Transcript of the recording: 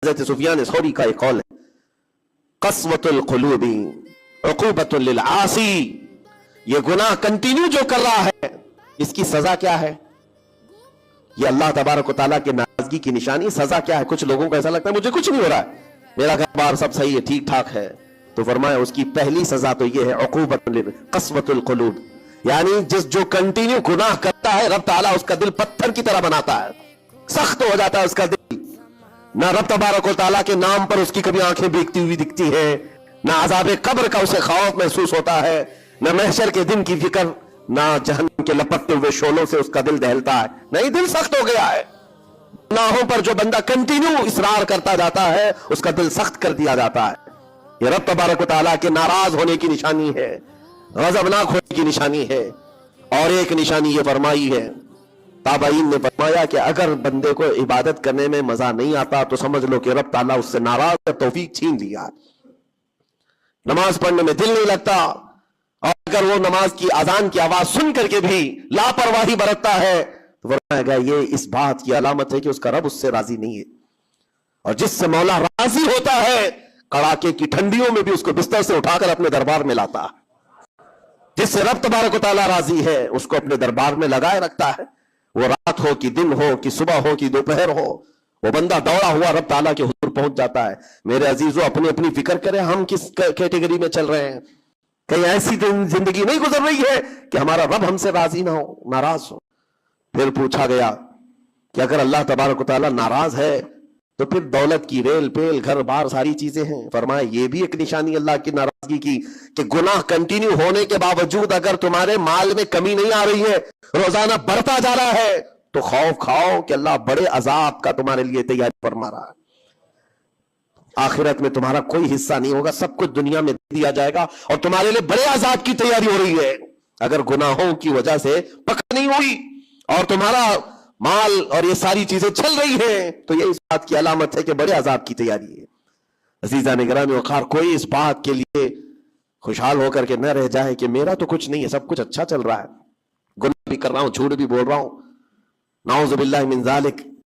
حضرت سفیان ثوری کا ایک قول ہے، قسوۃ القلوب عقوبۃ للعاصی، یہ گناہ کنٹینیو جو کر رہا ہے اس کی سزا کیا ہے؟ یہ اللہ تبارک و تعالیٰ کے ناراضگی کی نشانی، سزا کیا ہے؟ کچھ لوگوں کو ایسا لگتا ہے مجھے کچھ نہیں ہو رہا ہے، میرا گھر بار سب صحیح ہے، ٹھیک ٹھاک ہے، تو فرمایا اس کی پہلی سزا تو یہ ہے عقوبۃ قسوۃ القلوب، یعنی جو کنٹینیو گناہ کرتا ہے رب تعالیٰ اس کا دل پتھر کی طرح بناتا ہے، سخت ہو جاتا ہے اس کا دل، نہ رب تبارک و تعالیٰ کے نام پر اس کی کبھی آنکھیں بھیگتی ہوئی دکھتی ہیں، نہ عذاب قبر کا اسے خوف محسوس ہوتا ہے، نہ محشر کے دن کی فکر، نہ جہنم کے لپٹتے ہوئے شعلوں سے اس کا دل دہلتا ہے، نہیں، دل سخت ہو گیا ہے۔ گناہوں پر جو بندہ کنٹینیو اصرار کرتا جاتا ہے اس کا دل سخت کر دیا جاتا ہے، یہ رب تبارک و تعالیٰ کے ناراض ہونے کی نشانی ہے، غضبناک ہونے کی نشانی ہے۔ اور ایک نشانی یہ فرمائی ہے، تابعین نے فرمایا کہ اگر بندے کو عبادت کرنے میں مزہ نہیں آتا تو سمجھ لو کہ رب تعالیٰ اس سے ناراض ہے، توفیق چھین لیا، نماز پڑھنے میں دل نہیں لگتا، اور اگر وہ نماز کی اذان کی آواز سن کر کے بھی لاپرواہی برتتا ہے تو فرمایا گیا یہ اس بات کی علامت ہے کہ اس کا رب اس سے راضی نہیں ہے، اور جس سے مولا راضی ہوتا ہے کڑاکے کی ٹھنڈیوں میں بھی اس کو بستر سے اٹھا کر اپنے دربار میں لاتا ہے، جس سے رب تبارک و تعالیٰ راضی ہے اس کو اپنے دربار میں لگائے رکھتا ہے، وہ رات ہو کہ دن ہو کہ صبح ہو کہ دوپہر ہو، وہ بندہ دوڑا ہوا رب تعالیٰ کے حضور پہنچ جاتا ہے۔ میرے عزیزو اپنی اپنی فکر کریں، ہم کس کیٹیگری میں چل رہے ہیں؟ کہیں ایسی زندگی نہیں گزر رہی ہے کہ ہمارا رب ہم سے راضی نہ ہو، ناراض ہو؟ پھر پوچھا گیا کہ اگر اللہ تبارک و تعالیٰ ناراض ہے تو پھر دولت کی ریل پیل گھر بار ساری چیزیں ہیں، فرمایا یہ بھی ایک نشانی اللہ کی ناراضگی کی کہ گناہ کنٹینیو ہونے کے باوجود اگر تمہارے مال میں کمی نہیں آ رہی ہے، روزانہ بڑھتا جا رہا ہے، تو خوف کھاؤ کہ اللہ بڑے عذاب کا تمہارے لیے تیاری فرما رہا ہے، آخرت میں تمہارا کوئی حصہ نہیں ہوگا، سب کچھ دنیا میں دیا جائے گا اور تمہارے لیے بڑے عذاب کی تیاری ہو رہی ہے۔ اگر گناہوں کی وجہ سے پکڑ نہیں ہوئی اور تمہارا مال اور یہ ساری چیزیں چل رہی ہیں تو یہ اس بات کی علامت ہے کہ بڑے عذاب کی تیاری ہے۔ عزیزان گرامی وقار، کوئی اس بات کے لیے خوشحال ہو کر کے نہ رہ جائے کہ میرا تو کچھ نہیں ہے، سب کچھ اچھا چل رہا ہے، گناہ بھی کر رہا ہوں، جھوٹ بھی بول رہا ہوں، نعوذ باللہ من ذالک،